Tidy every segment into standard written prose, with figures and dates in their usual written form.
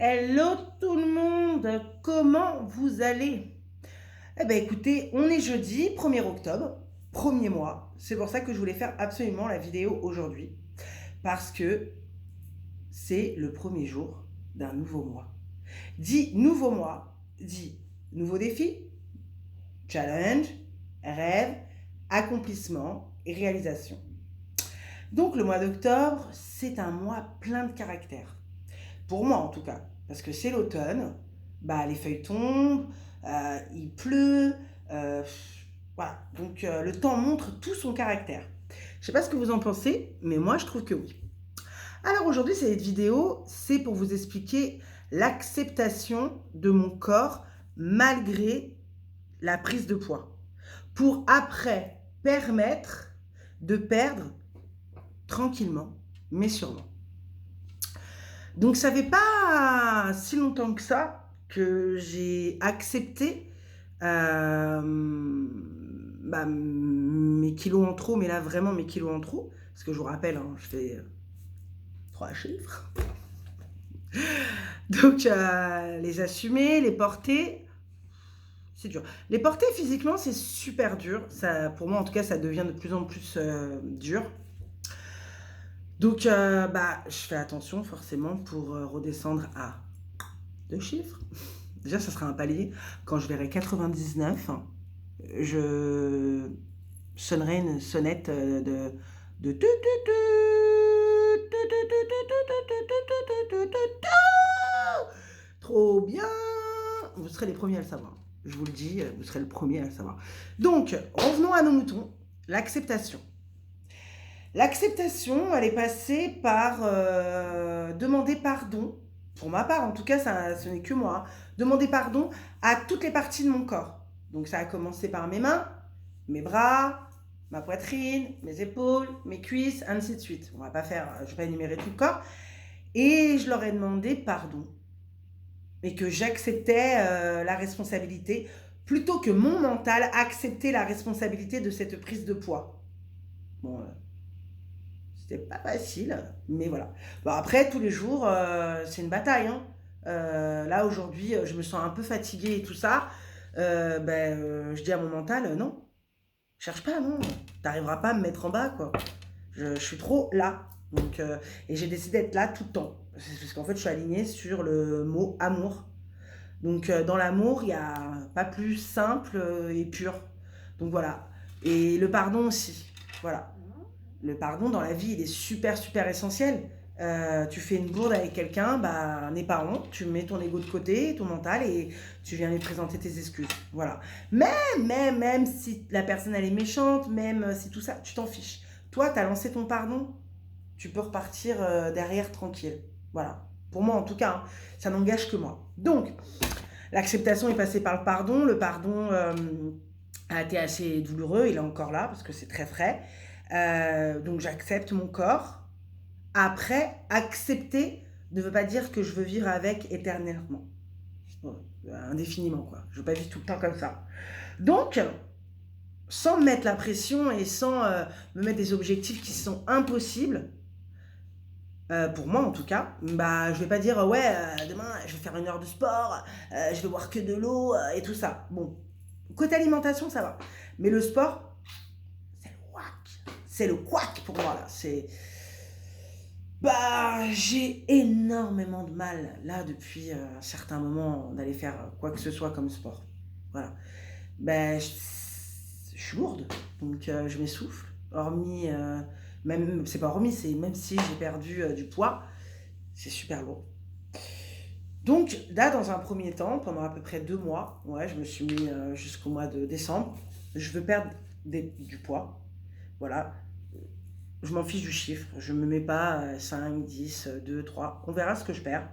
Hello tout le monde, comment vous allez? Eh bien écoutez, on est jeudi 1er octobre, premier mois. C'est pour ça que je voulais faire absolument la vidéo aujourd'hui. Parce que c'est le premier jour d'un nouveau mois. Dit nouveau mois, dit nouveau défi, challenge, rêve, accomplissement et réalisation. Donc le mois d'octobre, c'est un mois plein de caractère. Pour moi en tout cas, parce que c'est l'automne, bah, les feuilles tombent, il pleut, euh, voilà. Donc le temps montre tout son caractère. Je sais pas ce que vous en pensez, mais moi je trouve que oui. Alors aujourd'hui, cette vidéo, c'est pour vous expliquer l'acceptation de mon corps malgré la prise de poids. Pour après permettre de perdre tranquillement, mais sûrement. Donc ça fait pas si longtemps que ça que j'ai accepté mes kilos en trop, mais là vraiment mes kilos en trop, parce que je vous rappelle, hein, je fais 3 chiffres. Donc les assumer, les porter, c'est dur. Les porter physiquement, c'est super dur. Ça, pour moi en tout cas, ça devient de plus en plus dur. Donc je fais attention forcément pour redescendre à 2 chiffres. Déjà, ça sera un palier. Quand je verrai 99, je sonnerai une sonnette de trop bien. Vous serez les premiers à le savoir. Je vous le dis, vous serez le premier à le savoir. Donc, revenons à nos moutons. L'acceptation. L'acceptation, elle est passée par demander pardon. Pour ma part, en tout cas, ce n'est que moi. Demander pardon à toutes les parties de mon corps. Donc ça a commencé par mes mains, mes bras, ma poitrine, mes épaules, mes cuisses, ainsi de suite. On va pas faire, je vais pas énumérer tout le corps. Et je leur ai demandé pardon. Et que j'acceptais la responsabilité, plutôt que mon mental accepter la responsabilité de cette prise de poids. Bon, c'était pas facile, mais voilà. Bon, après, tous les jours, c'est une bataille, hein. Là, aujourd'hui, je me sens un peu fatiguée et tout ça. Je dis à mon mental, non, cherche pas, non. T'arriveras pas à me mettre en bas, quoi. Je suis trop là. Donc, et j'ai décidé d'être là tout le temps. Parce qu'en fait, je suis alignée sur le mot amour. Donc, dans l'amour, il n'y a pas plus simple et pur. Donc, voilà. Et le pardon aussi. Voilà. Le pardon dans la vie, il est super, super essentiel. Tu fais une bourde avec quelqu'un, bah, n'aie pas honte, tu mets ton ego de côté, ton mental, et tu viens lui présenter tes excuses. Voilà. Même si la personne, elle est méchante, même si tout ça, tu t'en fiches. Toi, tu as lancé ton pardon, tu peux repartir derrière tranquille. Voilà. Pour moi, en tout cas, hein, ça n'engage que moi. Donc, l'acceptation est passée par le pardon. Le pardon a été assez douloureux, il est encore là, parce que c'est très frais. Donc j'accepte mon corps. Après, accepter ne veut pas dire que je veux vivre avec éternellement. Indéfiniment, quoi. Je veux pas vivre tout le temps comme ça. Donc, sans me mettre la pression et sans me mettre des objectifs qui sont impossibles, pour moi en tout cas, bah je vais pas dire ouais demain je vais faire 1 heure de sport, je vais boire que de l'eau et tout ça. Bon, côté alimentation ça va, mais le sport c'est le couac pour moi là. C'est bah j'ai énormément de mal là depuis un certain moment d'aller faire quoi que ce soit comme sport. Voilà. Ben je suis lourde, donc je m'essouffle. Hormis même c'est pas hormis, c'est même si j'ai perdu du poids, c'est super lourd. Donc là, dans un premier temps, pendant à peu près 2 mois, ouais, je me suis mis jusqu'au mois de décembre. Je veux perdre du poids. Voilà. Je m'en fiche du chiffre. Je ne me mets pas 5, 10, 2, 3. On verra ce que je perds.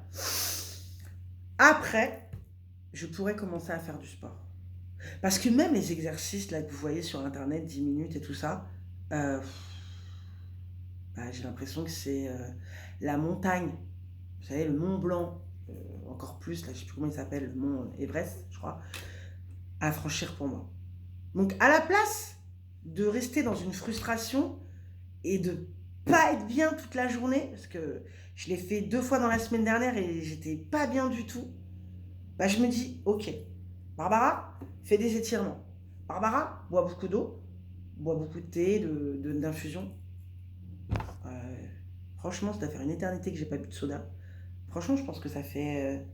Après, je pourrais commencer à faire du sport. Parce que même les exercices là, que vous voyez sur Internet, 10 minutes et tout ça, euh, j'ai l'impression que c'est la montagne. Vous savez, le Mont Blanc, encore plus, là, je ne sais plus comment il s'appelle, le Mont Everest, je crois, à franchir pour moi. Donc, à la place de rester dans une frustration et de pas être bien toute la journée, parce que je l'ai fait 2 fois dans la semaine dernière et j'étais pas bien du tout, bah, je me dis: «OK, Barbara, fais des étirements. Barbara, bois beaucoup d'eau, bois beaucoup de thé, d'infusion». Heu, Franchement, ça doit faire une éternité que j'ai pas bu de soda. Franchement, je pense que ça fait,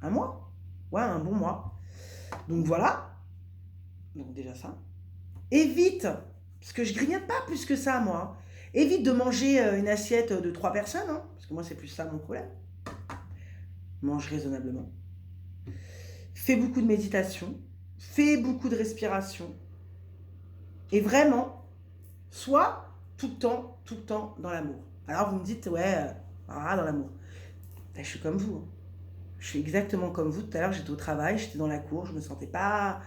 1 mois. Ouais, un bon mois. Donc voilà, donc déjà ça. Évite, parce que je grignote pas plus que ça moi, hein. Évite de manger, une assiette, de 3 personnes, hein, parce que moi c'est plus ça mon problème. Mange raisonnablement. Fais beaucoup de méditation, fais beaucoup de respiration et vraiment, sois tout le temps dans l'amour. Alors vous me dites: «Ouais, ah, dans l'amour». Bah, je suis comme vous, hein. Je suis exactement comme vous. Tout à l'heure, j'étais au travail, j'étais dans la cour, je me sentais pas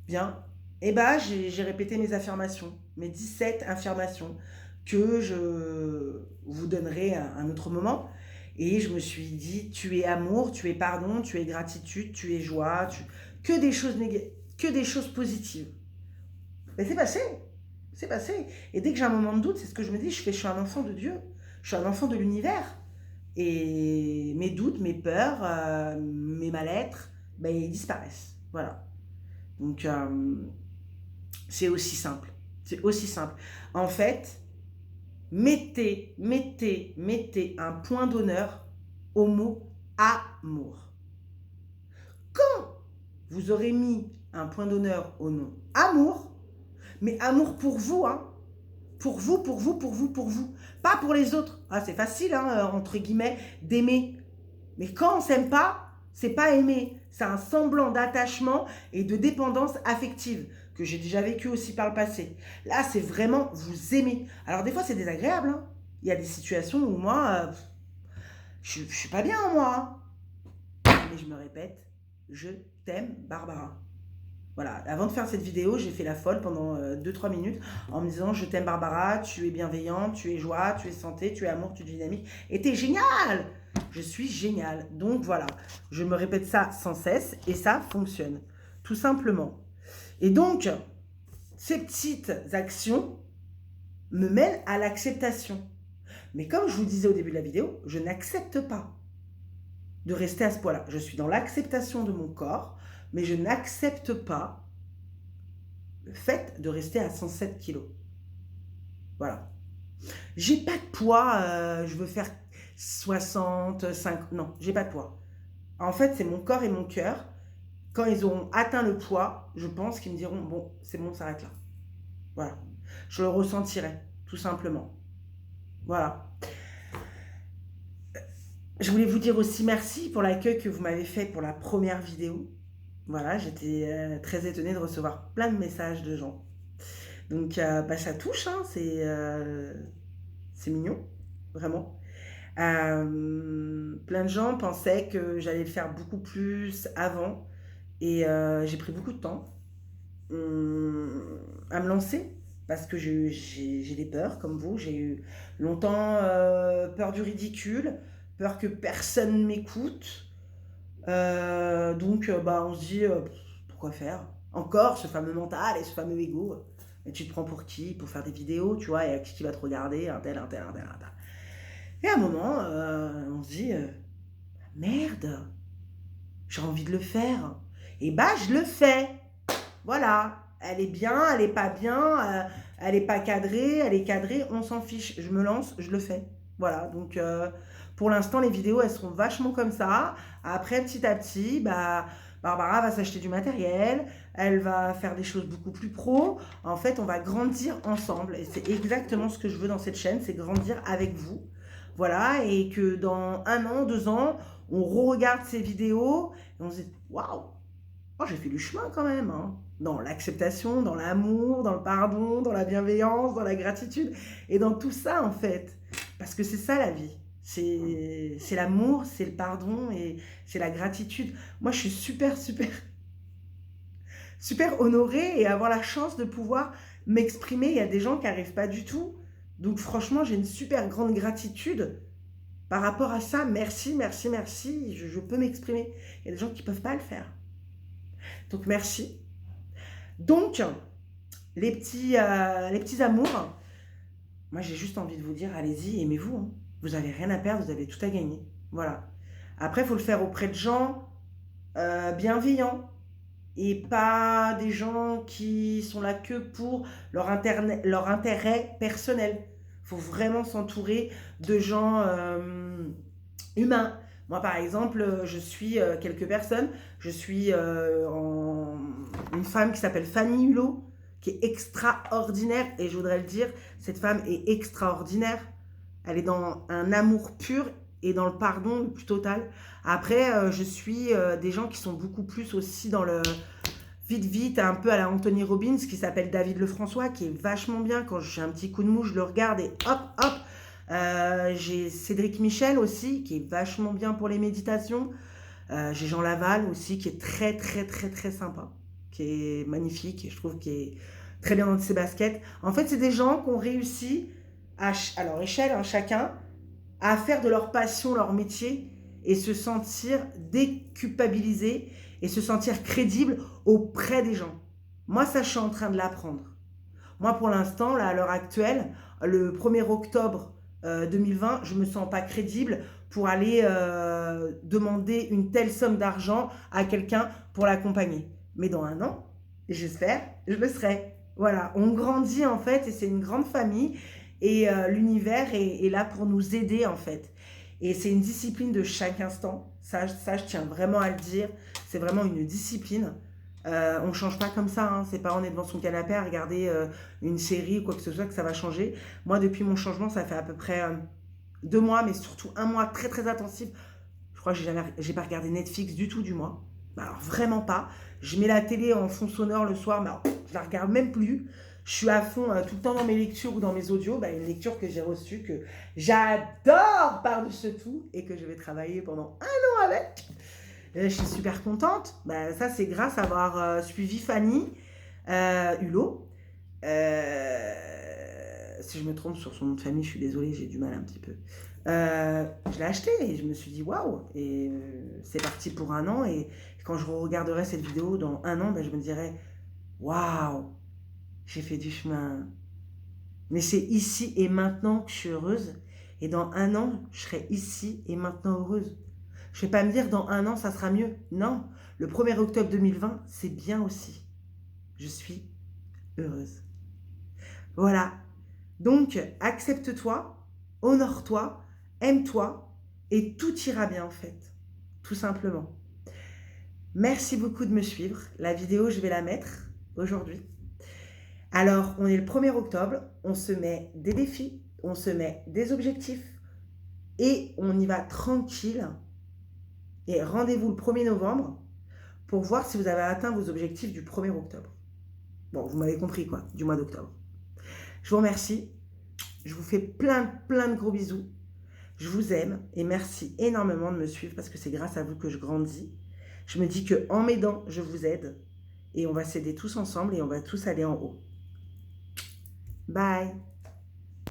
bien. Et bah, j'ai répété mes affirmations, mes 17 affirmations que je vous donnerai à un autre moment. Et je me suis dit, tu es amour, tu es pardon, tu es gratitude, tu es joie, que des choses que des choses positives. Mais c'est passé, c'est passé. Et dès que j'ai un moment de doute, c'est ce que je me dis, je suis un enfant de Dieu, je suis un enfant de l'univers. Et mes doutes, mes peurs, mes mal-être, ben, ils disparaissent. Voilà. Donc, c'est aussi simple. C'est aussi simple. En fait, mettez un point d'honneur au mot amour. Quand vous aurez mis un point d'honneur au nom amour, mais amour pour vous, hein, pour vous, pour vous, pour vous, pour vous, pas pour les autres. Ah, c'est facile, hein, entre guillemets, d'aimer. Mais quand on s'aime pas, c'est pas aimer. C'est un semblant d'attachement et de dépendance affective que j'ai déjà vécu aussi par le passé. Là, c'est vraiment vous aimer. Alors des fois, c'est désagréable, hein. Il y a des situations où moi, je suis pas bien, moi, hein. Mais je me répète, je t'aime, Barbara. Voilà, avant de faire cette vidéo, j'ai fait la folle pendant 2-3 minutes en me disant: je t'aime Barbara, tu es bienveillante, tu es joie, tu es santé, tu es amour, tu es dynamique et t'es génial. Je suis géniale. Donc voilà, je me répète ça sans cesse et ça fonctionne, tout simplement. Et donc, ces petites actions me mènent à l'acceptation. Mais comme je vous disais au début de la vidéo, je n'accepte pas de rester à ce point-là. Je suis dans l'acceptation de mon corps, mais je n'accepte pas le fait de rester à 107 kilos. Voilà. J'ai pas de poids, je veux faire 65, non, j'ai pas de poids. En fait, c'est mon corps et mon cœur. Quand ils auront atteint le poids, je pense qu'ils me diront, bon, c'est bon, on s'arrête là. Voilà. Je le ressentirai, tout simplement. Voilà. Je voulais vous dire aussi merci pour l'accueil que vous m'avez fait pour la première vidéo. Voilà, j'étais très étonnée de recevoir plein de messages de gens. Donc, bah, ça touche, hein, c'est mignon, vraiment. Plein de gens pensaient que j'allais le faire beaucoup plus avant et j'ai pris beaucoup de temps à me lancer parce que j'ai des peurs comme vous. J'ai eu longtemps peur du ridicule, peur que personne m'écoute. Donc, bah, on se dit pourquoi faire encore ce fameux mental et ce fameux ego. Et tu te prends pour qui? Pour faire des vidéos, tu vois, et qui va te regarder, un tel, un tel, un tel, un tel. Et à un moment, on se dit merde, j'ai envie de le faire. Et bah, je le fais. Voilà. Elle est bien, elle est pas bien, elle est pas cadrée, elle est cadrée, on s'en fiche. Je me lance, je le fais. Voilà. Donc, pour l'instant, les vidéos, elles seront vachement comme ça. Après, petit à petit, bah, Barbara va s'acheter du matériel, elle va faire des choses beaucoup plus pro. En fait, on va grandir ensemble. Et c'est exactement ce que je veux dans cette chaîne, c'est grandir avec vous. Voilà, et que dans 1 an, 2 ans, on re-regarde ces vidéos et on se dit waouh, oh, j'ai fait du chemin quand même, hein. Dans l'acceptation, dans l'amour, dans le pardon, dans la bienveillance, dans la gratitude et dans tout ça en fait. Parce que c'est ça la vie. C'est l'amour, c'est le pardon et c'est la gratitude. Moi, je suis super honorée et avoir la chance de pouvoir m'exprimer. Il y a des gens qui n'arrivent pas du tout. Donc franchement, j'ai une super grande gratitude par rapport à ça. Merci, merci, merci. Je peux m'exprimer. Il y a des gens qui ne peuvent pas le faire. Donc merci. Donc, les petits amours, Moi, j'ai juste envie de vous dire, allez-y, aimez-vous, hein. Vous n'avez rien à perdre, vous avez tout à gagner. Voilà. Après, il faut le faire auprès de gens bienveillants et pas des gens qui sont là que pour leur intérêt personnel. Il faut vraiment s'entourer de gens humain. Moi, par exemple, je suis quelques personnes. Je suis une femme qui s'appelle Fanny Hulot, qui est extraordinaire. Et je voudrais le dire, cette femme est extraordinaire. Elle est dans un amour pur et dans le pardon le plus total. Après, je suis des gens qui sont beaucoup plus aussi dans le vite, vite, un peu à la Anthony Robbins, qui s'appelle David Lefrançois, qui est vachement bien. Quand j'ai un petit coup de mou, je le regarde et hop, hop, j'ai Cédric Michel aussi, qui est vachement bien pour les méditations. J'ai Jean Laval aussi, qui est très, très, très, très sympa, qui est magnifique et je trouve qu'il est très bien dans ses baskets. En fait, c'est des gens qui ont réussi, à leur échelle, hein, chacun, à faire de leur passion leur métier et se sentir déculpabilisé et se sentir crédible auprès des gens. Moi, ça, je suis en train de l'apprendre. Moi, pour l'instant, là, à l'heure actuelle, le 1er octobre 2020, je ne me sens pas crédible pour aller demander une telle somme d'argent à quelqu'un pour l'accompagner. Mais dans un an, j'espère, je le serai. Voilà, on grandit en fait et c'est une grande famille et l'univers est là pour nous aider en fait. Et c'est une discipline de chaque instant. Ça, je tiens vraiment à le dire. C'est vraiment une discipline. On ne change pas comme ça, hein. C'est pas on est devant son canapé à regarder une série ou quoi que ce soit que ça va changer. Moi, depuis mon changement, ça fait à peu près 2 mois, mais surtout un mois très très intensif. Je crois que j'ai pas regardé Netflix du tout du mois. Alors vraiment pas. Je mets la télé en fond sonore le soir, mais alors, je la regarde même plus. Je suis à fond tout le temps dans mes lectures ou dans mes audios. Bah, une lecture que j'ai reçue, que j'adore par-dessus tout et que je vais travailler pendant un an avec. Je suis super contente. Bah, ça, c'est grâce à avoir suivi Fanny Hulot. Si je me trompe sur son nom de famille, je suis désolée, j'ai du mal un petit peu. Je l'ai acheté et je me suis dit waouh. Et c'est parti pour un an. Et quand je regarderai cette vidéo dans un an, ben, je me dirai waouh, j'ai fait du chemin. Mais c'est ici et maintenant que je suis heureuse. Et dans un an, je serai ici et maintenant heureuse. Je ne vais pas me dire dans un an, ça sera mieux. Non, le 1er octobre 2020, c'est bien aussi. Je suis heureuse. Voilà. Donc, accepte-toi, honore-toi, aime-toi et tout ira bien en fait. Tout simplement. Merci beaucoup de me suivre. La vidéo, je vais la mettre aujourd'hui. Alors, on est le 1er octobre, on se met des défis, on se met des objectifs et on y va tranquille. Et rendez-vous le 1er novembre pour voir si vous avez atteint vos objectifs du 1er octobre. Bon, vous m'avez compris quoi, du mois d'octobre. Je vous remercie. Je vous fais plein de gros bisous. Je vous aime et merci énormément de me suivre parce que c'est grâce à vous que je grandis. Je me dis qu'en m'aidant, je vous aide et on va s'aider tous ensemble et on va tous aller en haut. Bye.